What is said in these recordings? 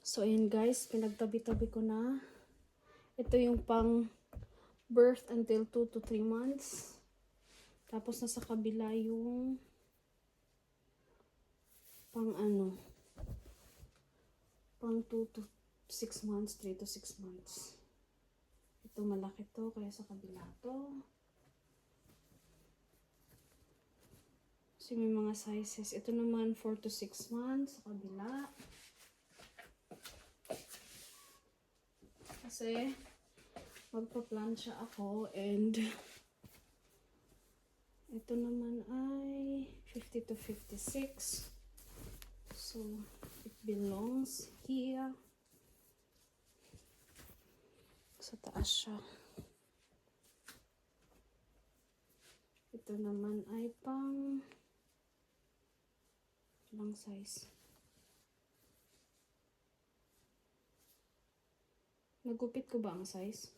So, ayan guys, pinagtabi-tabi ko na. Ito yung pang birth until 2 to 3 months. Tapos nasa kabila yung pang pang 2 to 6 months, 3 to 6 months. Ito malaki to, kaya sa kabila to. So, may mga sizes. Ito naman 4 to 6 months sa kabila. Kasi magpa-plancha ako and ito naman ay 50 to 56. So, it belongs here. Sa taas siya. Ito naman ay pang ilang size. Nagupit ko ba ang size?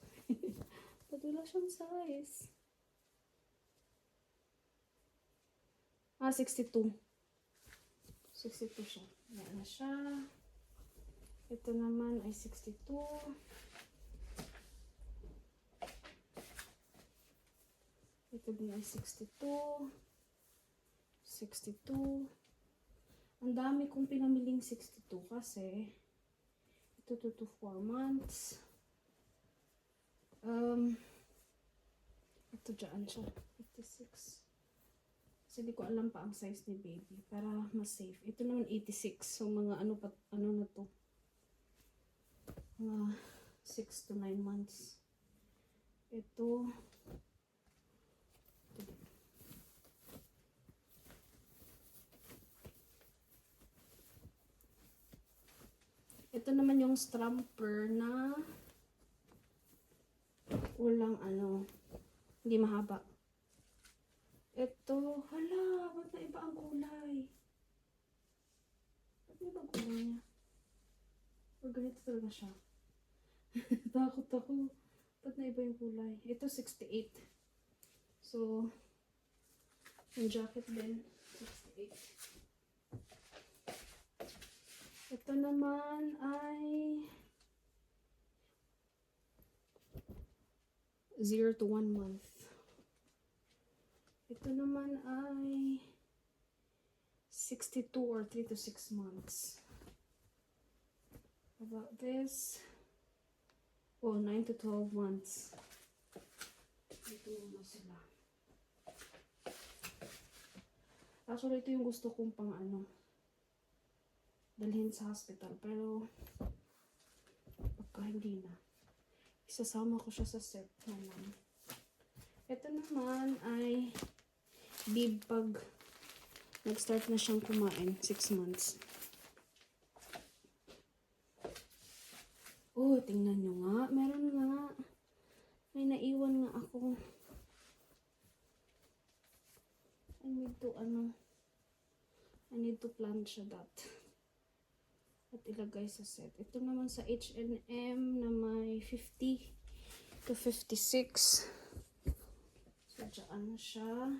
Ba't wala siyang size? 62. 62 siya. Yan na siya. Ito naman ay 62. Ito din ay 62. 62. Ang dami kong pinamiling 62 kasi ito 2 to 4 months. Ito dyan siya. 56. Kasi di ko alam pa ang size ni baby para mas safe. Ito naman 86. So mga ano na to. Mga 6 to 9 months. Ito naman yung strumper na walang hindi mahaba. Ito, hala, ba't na iba ang kulay? Ba't na iba ang kulay niya? O ganito talaga siya. Takot ako. Ba't na iba yung kulay? Ito, 68. So, yung jacket din, 68. Ito naman ay 0 to 1 month. Ito naman ay 62 or 3 to 6 months. About this? Oh, 9 to 12 months. Ito naman sila. Actually, ito yung gusto kong pang dalhin sa hospital. Pero, pagka hindi na, isasama ko siya sa set na lang. Ito naman ay bib pag nag-start na siyang kumain, 6 months. Oh, tingnan nyo nga. Meron nga. May naiwan nga ako. I need to plancha that. At ilagay sa set. Ito naman sa H&M na may 50 to 56. So, dyan na siya.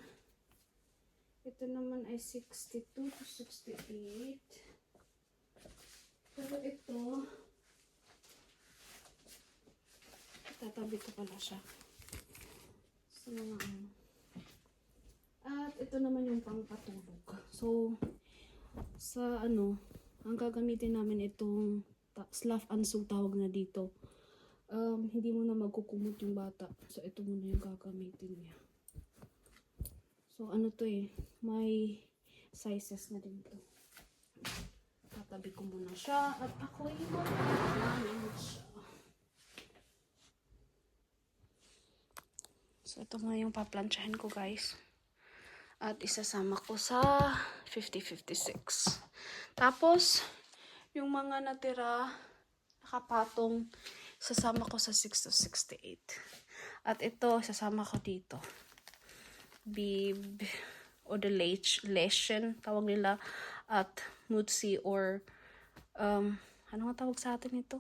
Ito naman ay 62 to 68. Pero ito, tatabi ko pala siya. Sa mga At ito naman yung pangpatulog. So, sa ang gagamitin namin itong slough and sew tawag na dito. Hindi mo na magkukumot yung bata. So, ito muna yung gagamitin niya. So, to may sizes na din to. Tatabi ko muna siya at ako yung mag-manage siya. So, ito nga yung paplansyahin ko, guys. At isasama ko sa 50-56. Tapos, yung mga natira, nakapatong, sasama ko sa 6 to 68. At ito, sasama ko dito. Bib, o the lesion, tawag nila. At mutsi or, ano nga tawag sa atin ito?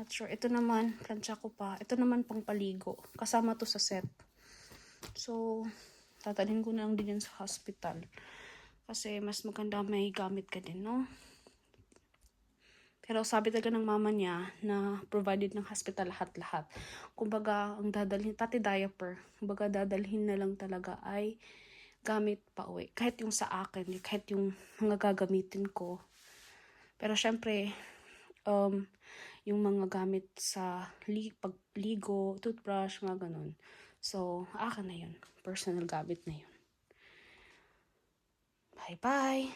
Not sure. Ito naman, plancha ko pa. Ito naman pang paligo. Kasama to sa set. So, tatadin ko na lang din sa hospital. Kasi mas maganda may gamit ka din, no? Pero sabi talaga ng mama niya na provided ng hospital lahat-lahat. Kumbaga, ang dadalhin, pati diaper, kumbaga dadalhin na lang talaga ay gamit pa uwi. Kahit yung sa akin, kahit yung mga gagamitin ko. Pero syempre, yung mga gamit sa pagligo, toothbrush, mga ganun. So, akin na yun. Personal gamit na yun. Bye-bye!